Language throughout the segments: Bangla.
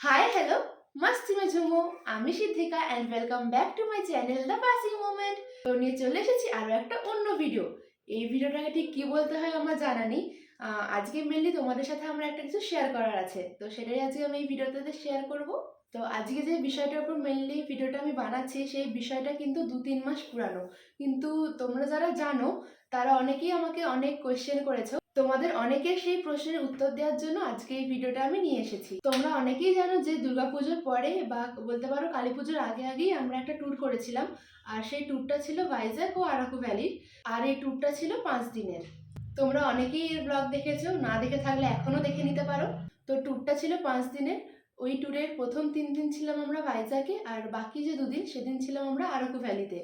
হাই হ্যালো মাস্তি মে ঝুমো। আমি Siddhika and welcome back to my channel the passing moment. তো নিয়ে চলে এসেছি আরও একটা অন্য ভিডিও। এই ভিডিওটাকে ঠিক কী বলতে হয় আমার জানা নেই। আজকে মেনলি তোমাদের সাথে আমার একটা কিছু শেয়ার করার আছে, তো সেটাই আজকে আমি এই ভিডিওটাতে শেয়ার করব। তো আজকে যে বিষয়টার উপর মেনলি ভিডিওটা আমি বানাচ্ছি সেই বিষয়টা কিন্তু 2-3 মাস পুরানো, কিন্তু তোমরা যারা জানো তারা অনেকেই আমাকে অনেক কোয়েশ্চেন করেছো। তোমাদের অনেকের সেই প্রশ্নের উত্তর দেওয়ার জন্য আজকে এই ভিডিওটা আমি নিয়ে এসেছি। তোমরা অনেকেই জানো যে দুর্গাপুজোর পরে বা বলতে পারো কালী পুজোর আগে আগেই আমরা একটা ট্যুর করেছিলাম, আর সেই ট্যুরটা ছিল ভাইজ্যাক ও আরাকু ভ্যালির। আর এই ট্যুরটা ছিল 5 দিনের। তোমরা অনেকেই এর ব্লগ দেখেছো, না দেখে থাকলে এখনো দেখে নিতে পারো। তো ট্যুরটা ছিল 5 দিনের। ওই ট্যুরের প্রথম 3 দিন ছিলাম আমরা ভাইজ্যাকে, আর বাকি যে 2 দিন সেদিন ছিলাম আমরা আরাকু ভ্যালিতে।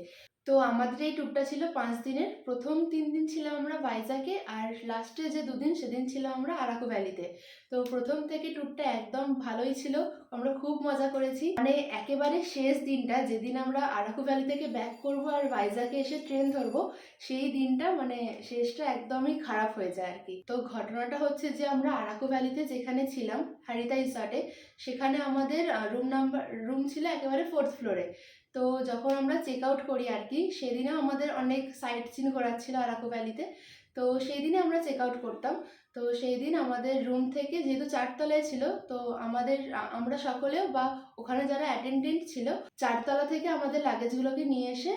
তো আমাদের এই ট্যুরটা ছিল 5 দিনের। প্রথম 3 দিন ছিলাম আমরা ভাইজ্যাকে, আর লাস্টে যে 2 দিন সেদিন ছিলাম আমরা আরাকু ভ্যালিতে। তো প্রথম থেকে ট্যুরটা একদম ভালোই ছিল, আমরা খুব মজা করেছি। মানে একেবারে শেষ দিনটা যেদিন আমরা আরাকু ভ্যালি থেকে ব্যাক করব আর ভাইজ্যাকে এসে ট্রেন ধরবো, সেই দিনটা মানে শেষটা একদমই খারাপ হয়ে যায় আর কি। তো ঘটনাটা হচ্ছে যে আমরা আরাকু ভ্যালিতে যেখানে ছিলাম হারিতা রিসর্টে, সেখানে আমাদের রুম ছিল একেবারে 4th ফ্লোরে। তো যখন আমরা চেক আউট করি আর কি, সেদিনেও আমাদের অনেক সাইট সিন করাচ্ছিল আরাকু ভ্যালিতে। তো সেই দিনে আমরা চেক আউট করতাম। তো সেই দিন আমাদের রুম থেকে, যেহেতু 4তলায় ছিল, তো আমরা সকলেও বা ওখানে যারা অ্যাটেন্ডেন্ট ছিল, 4তলা থেকে আমাদের লাগেজগুলোকে নিয়ে এসে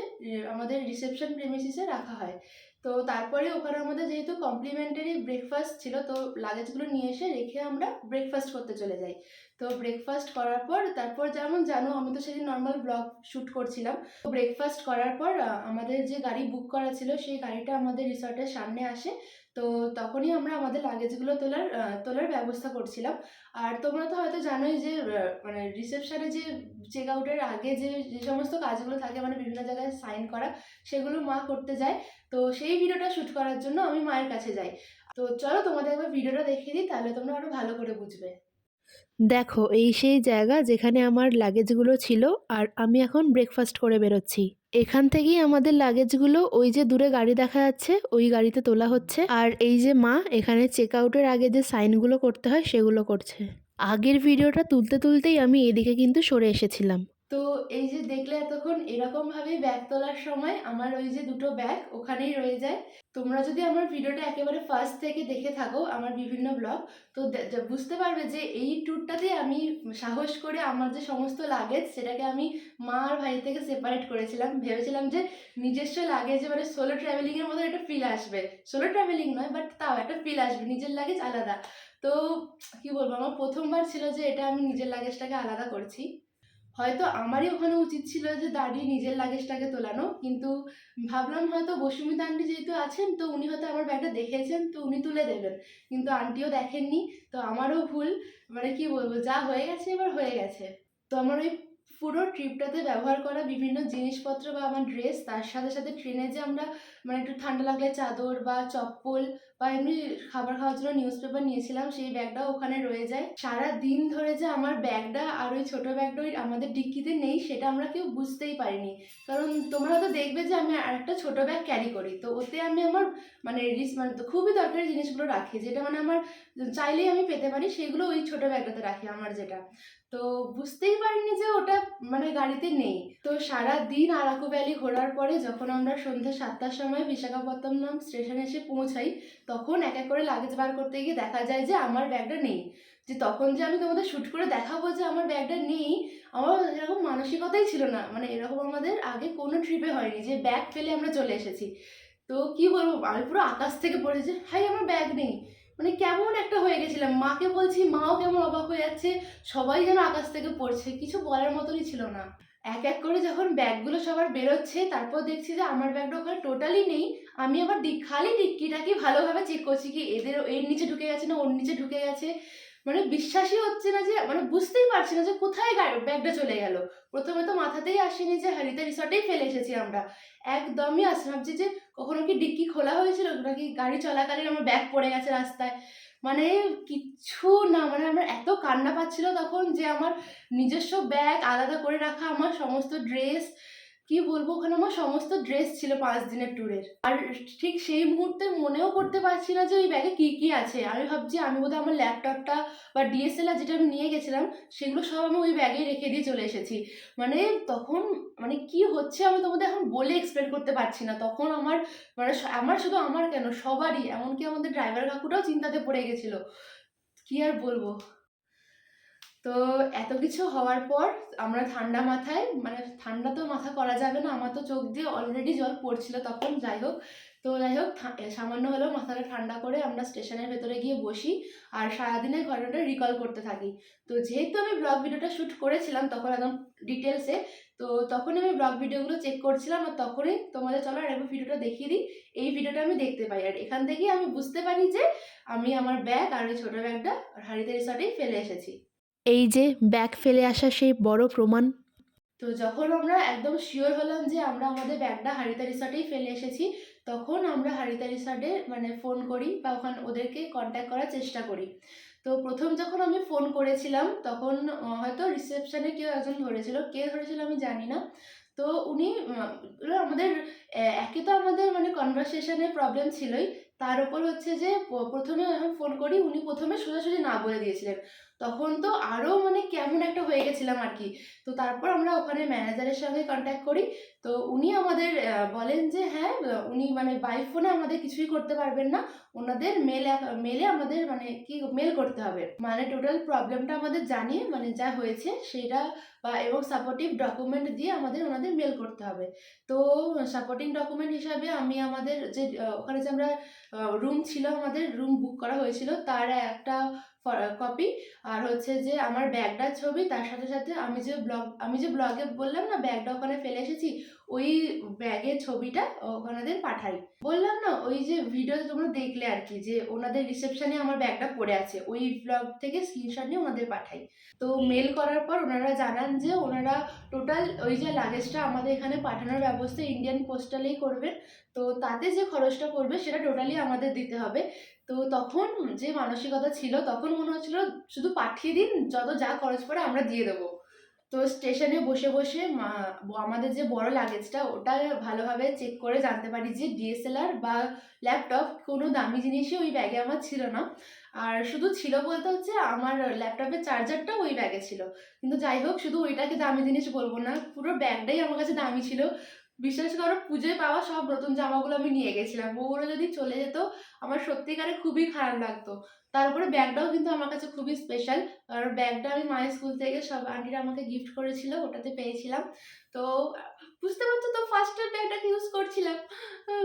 আমাদের রিসেপশন প্রেমিসিসে রাখা হয়। তো তারপরে ওখানে আমাদের যেহেতু কমপ্লিমেন্টারি ব্রেকফাস্ট ছিল, তো লাগেজগুলো নিয়ে এসে রেখে আমরা ব্রেকফাস্ট করতে চলে যাই। তো ব্রেকফাস্ট করার পর তারপর যেমন জানো আমি তো সেদিন নর্মাল ব্লগ শ্যুট করছিলাম। তো ব্রেকফাস্ট করার পর আমাদের যে গাড়ি বুক করা ছিল সেই গাড়িটা আমাদের রিসর্টের সামনে আসে। তো তখনই আমরা আমাদের লাগেজগুলো তোলার ব্যবস্থা করছিলাম। আর তোমরা তো হয়তো জানোই যে মানে রিসেপশনে যে চেক আউটের আগে যে যে সমস্ত কাজগুলো থাকে, মানে বিভিন্ন জায়গায় সাইন করা, সেগুলো মা করতে যায়। তো সেই ভিডিওটা শ্যুট করার জন্য আমি মায়ের কাছে যাই। তো চলো তোমাদের একবার ভিডিওটা দেখিয়ে দিই, তাহলে তোমরা আরো ভালো করে বুঝবে। দেখো, এই সেই জায়গা যেখানে আমার লাগেজগুলো ছিল, আর আমি এখন ব্রেকফাস্ট করে বেরোচ্ছি। এখান থেকেই আমাদের লাগেজগুলো ওই যে দূরে গাড়ি দেখা যাচ্ছে ওই গাড়িতে তোলা হচ্ছে, আর এই যে মা এখানে চেক আউটের আগে যে সাইনগুলো করতে হয় সেগুলো করছে। আগের ভিডিওটা তুলতে তুলতেই আমি এদিকে কিন্তু সরে এসেছিলাম। তো এই যে দেখলে এতক্ষণ এরকম ভাবে ব্যাগ তোলার সময় আমার ওই যে দুটো ব্যাগ ওখানেই রয়ে যায়। তোমরা যদি আমার ভিডিওটা একেবারে ফার্স্ট থেকে দেখে থাকো আমার বিভিন্ন ব্লগ, তো বুঝতে পারবে যে এই ট্যুরটাতে আমি সাহস করে আমার যে সমস্ত লাগেজ সেটাকে আমি মা আর ভাই থেকে সেপারেট করেছিলাম। ভেবেছিলাম যে নিজস্ব লাগেজ মানে সোলো ট্রাভেলিংয়ের মতো একটা ফিল আসবে। সোলো ট্রাভেলিং নয়, বাট তাও একটা ফিল আসবে, নিজের লাগেজ আলাদা। তো কি বলবো, আমার প্রথমবার ছিল যে এটা আমি নিজের লাগেজটাকে আলাদা করছি। হয়তো আমারই ওখানে উচিত ছিল যে দাঁড়িয়ে নিজের লাগেজটাকে তোলানো, কিন্তু ভাবলাম হয়তো বসুমিতা আন্টি যেহেতু আছেন, তো উনি হয়তো আমার ব্যাগটা দেখেছেন, তো উনি তুলে দেবেন। কিন্তু আন্টিও দেখেননি, তো আমারও ভুল। মানে কি বলবো, যা হয়ে গেছে এবার হয়ে গেছে। তো আমার ওই পুরো ট্রিপটাতে ব্যবহার করা বিভিন্ন জিনিসপত্র বা আমার ড্রেস, তার সাথে সাথে ট্রেনে যে আমরা মানে একটু ঠান্ডা লাগলে চাদর বা চপ্পল বা এমনি খাবার খাওয়ার জন্য নিউজ পেপার নিয়েছিলাম, সেই ব্যাগটাও ওখানে রয়ে যায়। সারা দিন ধরে যে আমার ব্যাগটা আর ওই ছোট ব্যাগটা ওই আমাদের ডিক্কিতে নেই, সেটা আমরা কেউ বুঝতেই পারিনি। কারণ তোমরা হয়তো দেখবে যে আমি আরেকটা ছোট ব্যাগ ক্যারি করি, তো ওতে আমি আমার মানে মানে তো খুবই দরকারি জিনিসগুলো রাখি, যেটা মানে আমার চাইলেই আমি পেতে পারি, সেগুলো ওই ছোট ব্যাগটাতে রাখি আমার যেটা। তো বুঝতেই পারিনি যে ওটা মানে গাড়িতে নেই। তো সারা দিন আরাকু ভ্যালি ঘোরার পরে যখন আমরা সন্ধ্যা 7টার সময় বিশাখাপত্তনম স্টেশনে এসে পৌঁছাই, তখন এক এক করে লাগেজ বার করতে গিয়ে দেখা যায় যে আমার ব্যাগটা নেই। যে তখন যে আমি তোমাদের শ্যুট করে দেখাবো যে আমার ব্যাগটা নেই, আমার এরকম মানসিকতাই ছিল না। মানে এরকম আমাদের আগে কোনো ট্রিপে হয়নি যে ব্যাগ ফেলে আমরা চলে এসেছি। তো কি বলবো, আমি পুরো আকাশ থেকে পড়েছি, হাই আমার ব্যাগ নেই। মানে কেমন একটা হয়ে গেছিলাম, মাকে বলছি, মাও কেমন অবাক হয়ে যাচ্ছে, সবাই যেন আকাশ থেকে পড়ছে, কিছু বলার মতনই ছিল না। এক এক করে যখন ব্যাগগুলো সবার বেরোচ্ছে, তারপর দেখছি যে আমার ব্যাগটা ওখানে টোটালি নেই। আমি আবার খালি ডিক্কিটাকে ভালোভাবে চেক করছি কি এর নিচে ঢুকে গেছে না ওর নিচে ঢুকে গেছে। মানে বিশ্বাসই হচ্ছে না, যে মানে বুঝতেই পারছি না যে কোথায় ব্যাগটা চলে গেল। প্রথমে তো মাথাতেই আসেনি যে হারিতা রিসর্টেই ফেলে এসেছি আমরা। একদমই আসে ভাবছি যে কখনো কি ডিক্কি খোলা হয়েছিল নাকি গাড়ি চলাকালীন আমার ব্যাগ পড়ে গেছে রাস্তায়। মানে কিচ্ছু না, মানে আমার এত কান্না পাচ্ছিল তখন যে আমার নিজস্ব ব্যাগ আলাদা করে রাখা, আমার সমস্ত ড্রেস, কি বলবো, ওখানে আমার সমস্ত ড্রেস ছিল 5 দিনের ট্যুরের। আর ঠিক সেই মুহূর্তে মনেও করতে পারছি না যে ওই ব্যাগে কি কি আছে। আমি ভাবছি আমি বোধহয় আমার ল্যাপটপটা বা ডিএসএলআর যেটা আমি নিয়ে গেছিলাম সেগুলো সব আমি ওই ব্যাগেই রেখে দিয়ে চলে এসেছি। মানে তখন মানে কি হচ্ছে আমি তোমাদের এখন বলে এক্সপ্লেন করতে পারছি না। তখন আমার মানে আমার শুধু আমার কেন, সবারই, এমনকি আমাদের ড্রাইভার কাকুটাও চিন্তাতে পড়ে গেছিল। কি আর বলবো। তো এত কিছু হওয়ার পর আমরা ঠান্ডা মাথায়, মানে ঠান্ডা তো মাথা করা যাবে না, আমার তো চোখ দিয়ে অলরেডি জল পড়ছিল তখন। যাই হোক, সামান্য হলেও মাথাটা ঠান্ডা করে আমরা স্টেশনের ভেতরে গিয়ে বসি আর সারাদিনের ঘটনাটা রিকল করতে থাকি। তো যেহেতু আমি ব্লগ ভিডিওটা শ্যুট করেছিলাম তখন একদম ডিটেলসে, তো তখন আমি ব্লগ ভিডিওগুলো চেক করছিলাম আর তখনই তোমাদের চলো আর একবার ভিডিওটা দেখিয়ে দিই। এই ভিডিওটা আমি দেখতে পাই আর এখান থেকেই আমি বুঝতে পারি যে আমি আমার ব্যাগ আর ওই ছোটো ব্যাগটা হারিতে রিসর্টেই ফেলে এসেছি। এই যে ব্যাগ ফেলে আসা সেই বড় প্রমাণ। তো যখন আমরা একদম শিওর হলাম যে আমরা আমাদের ব্যাগটা হারিতা রিসর্টেই ফেলে এসেছি, তখন আমরা হারিতা রিসর্টে মানে ফোন করি বা ওখানে ওদেরকে কন্ট্যাক্ট করার চেষ্টা করি। তো প্রথম যখন আমি ফোন করেছিলাম তখন হয়তো রিসেপশনে কেউ একজন ধরেছিল, কে ধরেছিল আমি জানি না। তো উনি আমাদের একে তো আমাদের মানে কনভারসেশনের প্রবলেম ছিলই, তার উপর হচ্ছে যে প্রথমে যখন ফোন করি উনি প্রথমে সোজাসুজি না বলে দিয়েছিলেন। তখন তো আরও মানে কেমন একটা হয়ে গেছিলাম আর কি। তো তারপর আমরা ওখানে ম্যানেজারের সঙ্গে কন্ট্যাক্ট করি। তো উনি আমাদের বলেন যে হ্যাঁ, উনি মানে বাই ফোনে আমাদের কিছুই করতে পারবেন না, ওনাদের মেলে আমাদের মানে কি মেল করতে হবে, মানে টোটাল প্রবলেমটা আমাদের জানিয়ে মানে যা হয়েছে সেটা বা এবং সাপোর্টিভ ডকুমেন্ট দিয়ে আমাদের ওনাদের মেল করতে হবে। তো সাপোর্টিং ডকুমেন্ট হিসাবে আমি আমাদের যে ওখানে যে আমরা রুম ছিল, আমাদের রুম বুক করা হয়েছিল তার একটা কপি, আর হচ্ছে যে আমার ব্যাগটার ছবি, তার সাথে সাথে আমি যে ব্লগে বললাম না ব্যাগটা ওখানে ফেলে এসেছি, ওই ব্যাগের ছবিটা ওনাদের পাঠাই। বললাম না ওই যে ভিডিও তোমরা দেখলে আর কি, যে ওনাদের রিসেপশনে আমার ব্যাগটা পড়ে আছে, ওই ব্লগ থেকে স্ক্রিনশট নিয়ে ওনাদের পাঠাই। তো মেল করার পর ওনারা জানান যে ওনারা টোটাল ওই যে লাগেজটা আমাদের এখানে পাঠানোর ব্যবস্থা ইন্ডিয়ান পোস্টালেই করবেন। তো তাতে যে খরচটা পড়বে সেটা টোটালি আমাদের দিতে হবে। তো তখন যে মানসিকতা ছিল, তখন মনে হচ্ছিল শুধু পাঠিয়ে দিন, যত যা খরচ পড়ে আমরা দিয়ে দেবো। তো স্টেশনে বসে বসে আমাদের যে বড় লাগেজটা ওটা ভালোভাবে চেক করে জানতে পারি যে ডিএসএলআর বা ল্যাপটপ কোনো দামি জিনিসই ওই ব্যাগে আমার ছিল না। আর শুধু ছিল বলতে হচ্ছে আমার ল্যাপটপের চার্জারটা ওই ব্যাগে ছিল। কিন্তু যাই হোক, শুধু ওইটাকে দামি জিনিস বলবো না, পুরো ব্যাগটাই আমার কাছে দামি ছিল। বিশ্বাস করো, পুজোয় পাওয়া সব নতুন জামাগুলো আমি নিয়ে গেছিলাম, ওগুলো যদি চলে যেত আমার সত্যিকারে খুবই খারাপ লাগতো। তার উপরে ব্যাগটাও কিন্তু আমার কাছে খুবই স্পেশাল, কারণ ব্যাগটা আমি মায়ের স্কুল থেকে সব আন্টিরা আমাকে গিফট করেছিল, ওটাতে পেয়েছিলাম। তো বুঝতে পারছো তো, ফার্স্ট টাইম ব্যাগটাকে ইউজ করছিলাম।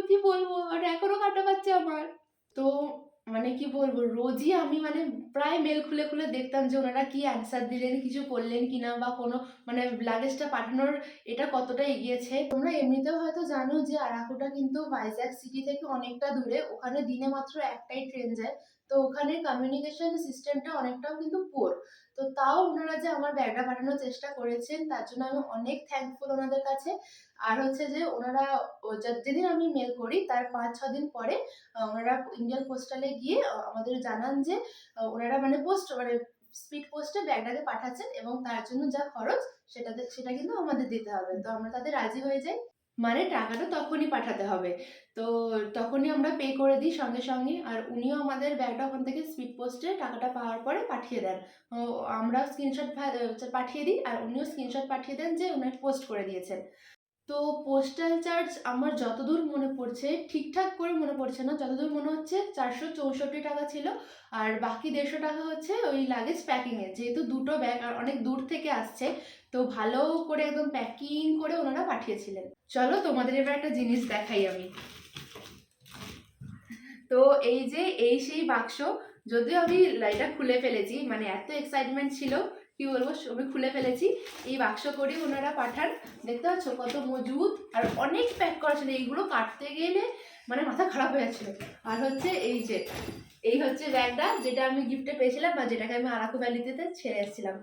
কি বলবো, আর এখনো কাটা পাচ্ছে আমার। তো মানে কি বলবো, রোজই আমি মানে প্রায় মেল খুলে খুলে দেখতাম যে ওনারা কি অ্যান্সার দিলেন, কিছু করলেন কিনা, বা কোনো মানে লাগেজটা পাঠানোর এটা কতটা এগিয়েছে। তোমরা এমনিতেও হয়তো জানো যে আরাকুটা কিন্তু ভাইজ্যাক সিটি থেকে অনেকটা দূরে, ওখানে দিনে মাত্র একটাই ট্রেন যায়। তো ওখানে কমিউনিকেশন সিস্টেমটা অনেকটাও কিন্তু পুয়ার। তো তাও ওনারা যে আমার ব্যাগটা পাঠানোর চেষ্টা করেছেন তার জন্য আমি অনেক থ্যাঙ্কফুল ওনাদের কাছে। আর হচ্ছে যে ওনারা যেদিন আমি মেল করি তার 5-6 দিন পরে ওনারা ইন্ডিয়ান পোস্টালে গিয়ে আমাদের জানান যে ওনারা মানে স্পিড পোস্টে ব্যাগটাকে পাঠাচ্ছেন এবং তার জন্য যা খরচ সেটা কিন্তু আমাদের দিতে হবে। তো আমরা তাদের রাজি হয়ে যাই, মানে টাকাটা তখনই পাঠাতে হবে। তো তখনই আমরা পে করে দিই সঙ্গে সঙ্গে, আর উনিও আমাদের ব্যাগটা ওখান থেকে স্পিড পোস্টে টাকাটা পাওয়ার পরে পাঠিয়ে দেন। আমরা স্ক্রিনশট পাঠিয়ে দিই আর উনিও স্ক্রিনশট পাঠিয়ে দেন যে উনি পোস্ট করে দিয়েছেন। তো পোস্টাল চার্জ আমার যতদূর মনে পড়ছে, ঠিকঠাক করে মনে পড়ছে না, যতদূর মনে হচ্ছে 464 টাকা ছিল। আর বাকি 150 টাকা হচ্ছে ওই লাগেজ প্যাকিংয়ে, যেহেতু দুটো ব্যাগ আর অনেক দূর থেকে আসছে, তো ভালো করে একদম প্যাকিং করে ওনারা পাঠিয়েছিলেন। চলো তোমাদের এবার একটা জিনিস দেখাই আমি। তো এই সেই বাক্স, যদিও আমি এটা খুলে ফেলেছি, মানে এত এক্সাইটমেন্ট ছিল কি বলবো, আমি খুলে ফেলেছি। এই বাক্স করে ওনারা পাঠান, দেখতে পাচ্ছ কত মজবুত আর অনেক প্যাক করা ছিল, এইগুলো কাটতে গেলে মানে মাথা খারাপ হয়ে যাচ্ছিল। আর হচ্ছে এই হচ্ছে ব্যাগটা যেটা আমি গিফটে পেয়েছিলাম বা যেটাকে আমি আরাকু ভ্যালিতে ছেড়ে এসেছিলাম।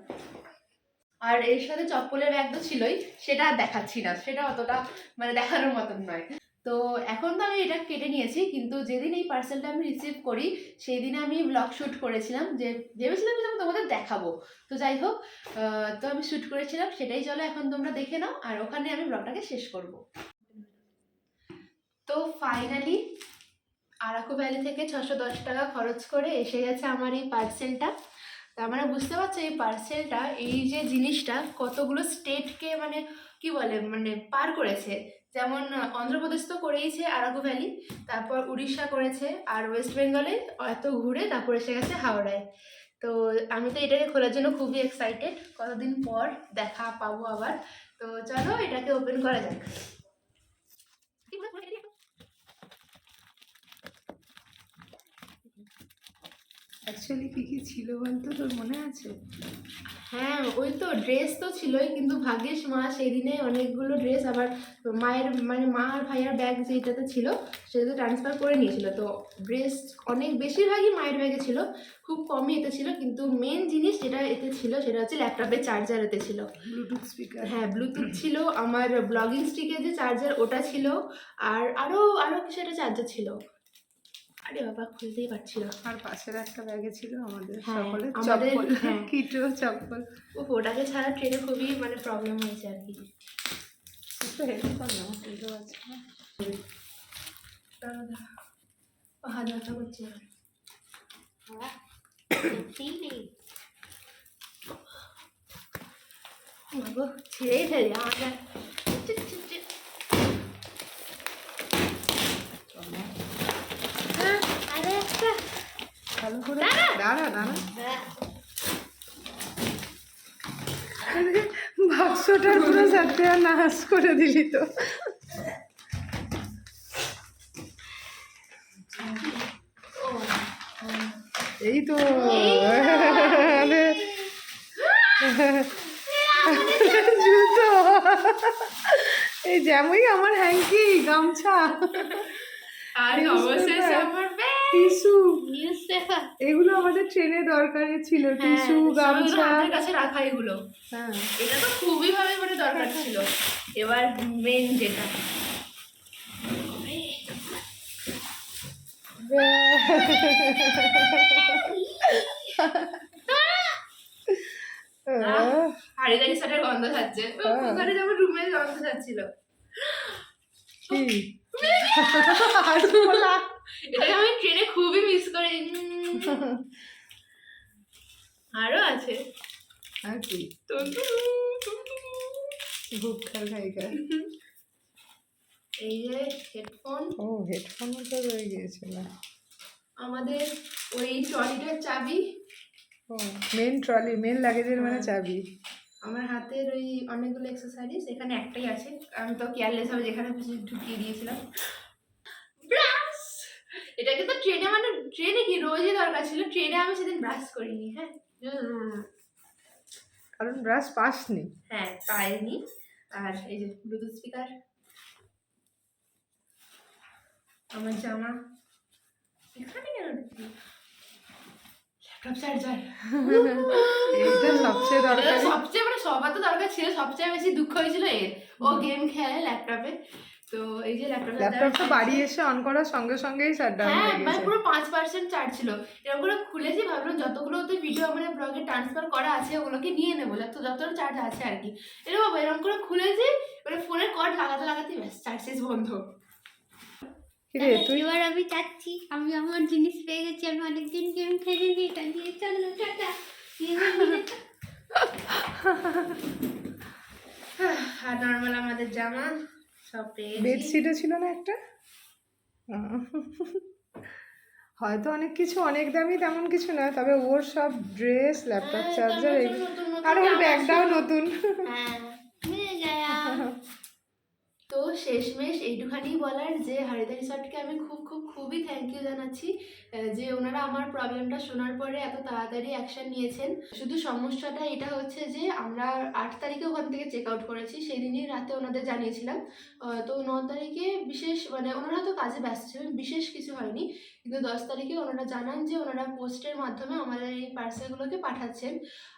আর এর সাথে চপ্পলের ব্যাগ তো ছিলই, সেটা আর দেখাচ্ছি না, সেটা অতটা মানে দেখানোর মতন নয়। তো এখন তো আমি এটা কেটে নিয়েছি, কিন্তু যেদিন এই পার্সেলটা আমি রিসিভ করি সেই দিনে আমি ব্লগ শ্যুট করেছিলাম, যে ভেবেছিলাম যে আমি তোমাদের দেখাবো। তো যাই হোক, তো আমি শ্যুট করেছিলাম, সেটাই চলো এখন তোমরা দেখে নাও, আর ওখানে আমি ব্লগটাকে শেষ করব। তো ফাইনালি আরাকু ভ্যালি থেকে 610 টাকা খরচ করে এসে গেছে আমার এই পার্সেলটা। তার মানে বুঝতে পারছো এই পার্সেলটা, এই যে জিনিসটা কতগুলো স্টেটকে মানে কি বলে মানে পার করেছে। যেমন অন্ধ্রপ্রদেশ তো করেইছে আরাকু ভ্যালি, তারপর উড়িষ্যা করেছে, আর ওয়েস্ট বেঙ্গলে এত ঘুরে তারপর এসে গেছে হাওড়ায়। তো আমি তো এটাকে খোলার জন্য খুবই এক্সাইটেড, কতদিন পর দেখা পাবো আবার। তো চলো এটাকে ওপেন করা যাক। অ্যাকচুয়ালি কি কি ছিল বলতো, তোর মনে আছে? হ্যাঁ, ওই তো ড্রেস তো ছিলই, কিন্তু ভাগ্যিস মা সেই দিনে অনেকগুলো ড্রেস আবার মায়ের মানে মা আর ভাইয়ার ব্যাগ যেটাতে ছিল সেটাতে ট্রান্সফার করে নিয়েছিল। তো ড্রেস অনেক বেশিরভাগই মায়ের ব্যাগে ছিল, খুব কমই এতে ছিল। কিন্তু মেন জিনিস যেটা এতে ছিল সেটা হচ্ছে ল্যাপটপের চার্জার এতে ছিল। Bluetooth speaker. হ্যাঁ, ব্লুটুথ ছিল, আমার ব্লগিং স্টিকের যে চার্জার ওটা ছিল, আর আরও আরও কিছু একটা চার্জার ছিল। আরে বাবা, খুলতেই পারছিল। আর পাশের একটা ব্যাগে ছিল আমাদের হ্যাঁ, সকলের আমাদের, চপ্পল, হ্যাঁ। কিটো চপ্পল। ওটাকে ছাড়া ট্রেনে খুবই মানে প্রবলেম হয়েছে আর কি। একটু হেল্প কর না, আমার বুঝতে পারছি না। হাত ব্যথা করছে। ছিঁড়েই ফেলি আমাদের। আরে একটা ভালো করে দাঁড়া দাঁড়া। বাক্সটার পুরো সাথে নাশ করে দিলি তো। এই তো আরে জুতো, এই যেমনই আমার হ্যাঙ্কি, গামছা, আর অবশেষে আমার টিস্যু, নিউজ পেপার, এগুলো আমাদের ট্রেনে দরকারি ছিল। টিস্যু, গামছা, হাতের কাছে রাখা এগুলো। হ্যাঁ এটা তো খুবই ভাবে মানে দরকার ছিল। এবার মেন যেটা, হাড়িদারি শার্টের গন্ধ ছাড়ছে, ওখানে যেমন রুমে গন্ধ ছাড়ছিল। কি এটাকে আমি ট্রেনে খুবই মিস করি। আরো আছে আর কি ভূত খাইকা। এই যে হেডফোন, ও হেডফোনও তো রয়ে গিয়েছিল। আমাদের ওই ট্রলিটার চাবি, ও মেন ট্রলি, মেন লাগেজের মানে চাবি। আমার হাতের ওই অনেকগুলো এক্সেসরিজ, এখানে একটাই আছে, আমি তো কেয়ারলেস ভাবে যেখানে খুশি ঢুকিয়ে দিয়েছিলাম। ব্রাশ, এটাকে তো ট্রেনে মানে ট্রেনে কি রোজই দরকার ছিল, ট্রেনে আমি সেদিন ব্রাশ করিনি। হ্যাঁ কারণ ব্রাশ পাসনি। হ্যাঁ, পাইনি। আর এই যে ব্লুটুথ স্পিকার, আমার জামা, এখানে কেন ল্যাপটপ চার্জার, এইটা সবচেয়ে দরকারি। সবচেয়ে মানে সবার তো দরকার ছিল, সবচেয়ে বেশি দুঃখ হয়েছিল এর, ও গেম খেলে ল্যাপটপে। তো এই যে ল্যাপটপটা বাড়ি এসে অন করার সঙ্গে সঙ্গেই শাটডাউন হ্যাঁ, হয়ে মানে গেছে। পুরো 5% চার্জ ছিল। এরকম করে খুলেছি, ভাবলাম যতগুলো ওতে ভিডিও মানে ব্লগে ট্রান্সফার করা আছে ওগুলোকে নিয়ে নেবো, যতটা চার্জ আছে আর কি। এরকম করে খুলেছি, মানে ফোনের কর্ড লাগাতে লাগাতে ব্যাস চার্জ শেষ, বন্ধ। কিরে তুই এবার আমি চাচ্ছি, আমি আমার জিনিস পেয়ে গেছি, আমি অনেকদিন গেম খেলিনি, এটা দিয়ে চলো টাটা। আর নর্মাল আমাদের জামা সব পেয়েছি। বেডশিটও ছিল না একটা? হয়তো অনেক কিছু অনেক দামি তেমন কিছু না, তবে ওর সব ড্রেস, ল্যাপটপ চার্জার, আর ওর ব্যাগটাও নতুন। হ্যাঁ, মিল গায়া। তো শেষমেশ এইটুখানি বলার যে হারিদা রিসর্টকে আমি খুবই থ্যাংক ইউ জানাচ্ছি, যে ওনারা আমার প্রবলেমটা শোনার পরে এত তাড়াতাড়ি অ্যাকশন নিয়েছেন। শুধু সমস্যাটা এটা হচ্ছে যে আমরা 8 তারিখে ওখান থেকে চেক আউট করেছি, সেই দিনই রাতে ওনাদের জানিয়েছিলাম। তো 9 তারিখে বিশেষ মানে ওনারা তো কাজে ব্যস্ত ছিলেন, বিশেষ কিছু হয়নি। কিন্তু 10 তারিখে ওনারা জানান যে ওনারা পোস্টের মাধ্যমে আমাদের এই পার্সেলগুলোকে পাঠাচ্ছেন।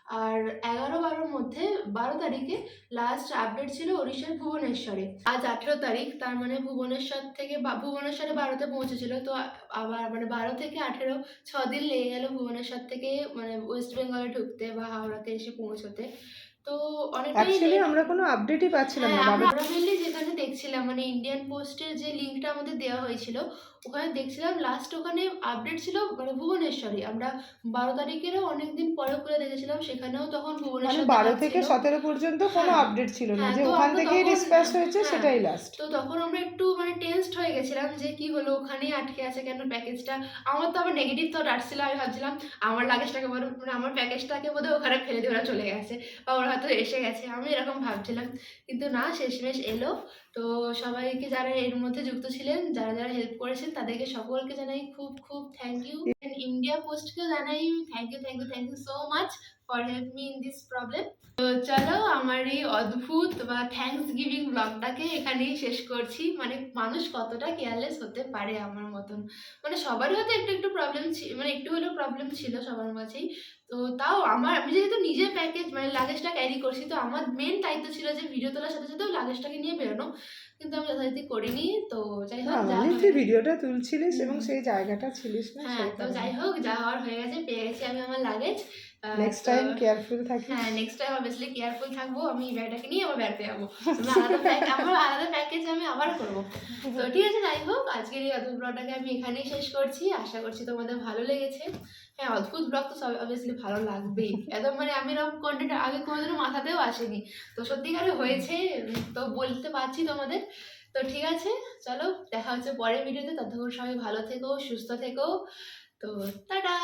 আর 11-12-র মধ্যে 12 তারিখে লাস্ট আপডেট ছিল ওড়িশার ভুবনেশ্বরে। আজ 18 তারিখ, তার মানে ভুবনেশ্বর থেকে ভুবনেশ্বরে 12তে পৌঁছেছিল, তো আবার মানে 12 থেকে 18 6 দিন লেগে গেল ভুবনেশ্বর থেকে মানে ওয়েস্ট বেঙ্গলে ঢুকতে বা হাওড়াতে এসে পৌঁছতে। তো অনেকটাই অ্যাকচুয়ালি late। আমরা কোনো আপডেটই পাচ্ছিলাম না হ্যাঁ, বাবা। আমরা মেনলি যেখানে দেখছিলাম মানে ইন্ডিয়ান পোস্টের যে লিঙ্কটা আমাদের দেওয়া হয়েছিল ওখানে দেখছিলাম লাস্ট ওখানে আপডেট ছিল মানে ভুবনেশ্বরে। আমরা 12 তারিখেরও অনেকদিন পরে খুলে দেখেছিলাম, সেখানেও তখন মানে ভুবনেশ্বর 12 থেকে দেখাচ্ছিল। 17 পর্যন্ত কোনো হ্যাঁ, আপডেট ছিল না, হ্যাঁ, যে তো ওখান আমরা থেকেই তখন ডিসপ্যাচ হয়েছে হ্যাঁ, সেটাই লাস্ট। তো তখন আমরা একটু মানে টেনসড হয়ে গেছিলাম যে কি হলো, ওখানেই আটকে আছে কেন প্যাকেজটা। আমার তো আবার নেগেটিভ থট আসছিল, আমি ভাবছিলাম আমার লাগেজটাকে মানে আমার প্যাকেজটাকে বোধহয় ওখানে ফেলে দিয়ে ওরা চলে গেছে বা ওরা হয়তো এসে গেছে, আমি এরকম ভাবছিলাম। কিন্তু না, শেষমেশ এলো। তো সবাইকে যারা এর মধ্যে যুক্ত ছিলেন, যারা যারা হেল্প করেছেন, তাদেরকে সকলকে জানাই খুব খুব থ্যাংক ইউ। ইন্ডিয়া পোস্টকে জানাই thank you thank you thank you so much for help me in this problem. তো চলো আমার এই অদ্ভুত বা থ্যাঙ্কস গিভিং ব্লগটাকে এখানেই শেষ করছি। মানে মানুষ কতটা কেয়ারলেস হতে পারে আমার মতন, মানে সবারই হয়তো একটু একটু প্রবলেম মানে একটু হলেও প্রবলেম ছিল সবার মাঝেই। তো তাও আমি যেহেতু নিজের প্যাকেজ মানে লাগেজটা ক্যারি করছি, তো আমার মেন দায়িত্ব ছিল যে ভিডিও তোলার সাথে সাথেও লাগেজটাকে নিয়ে বেরোনো, কিন্তু আমি যথারীতি করিনি। তো যাই হোক, যা মানে তুই হয়েছে- ভিডিওটা তুলছিলিস এবং সেই জায়গাটা ছিলিস না, হ্যাঁ, সেই তো যাই হোক, যা হওয়ার হয়ে গেছে, পেয়ে গেছি আমি আমার লাগেজ। নেক্সট টাইম কেয়ারফুল থাকিস। হ্যাঁ, নেক্সট টাইম অবভিয়াসলি কেয়ারফুল থাকবো। আমি এই ব্যাগটাকে নিয়ে আমার ব্যাগতে যাবো। আমার আলাদা প্যাকেজ আমি আবার করবো। তো ঠিক আছে, যাই হোক, আজকের এই অদ্ভুত ব্লগটাকে আমি এখানেই শেষ করছি। আশা করছি তোমাদের ভালো লেগেছে। হ্যাঁ, অদ্ভুত ব্লগ তো সব অবভিয়াসলি ভালো লাগবেই। একদম মানে আমি এরকম কন্টেন্ট আগে কোনোদিনও মাথাতেও আসেনি, তো সত্যিকারে হয়েছে। তো বলতে পারছি তোমাদের। তো ঠিক আছে, চলো দেখা হচ্ছে পরের ভিডিওতে। ততক্ষণ সবাই ভালো থেকো, সুস্থ থেকো। তো টাটা।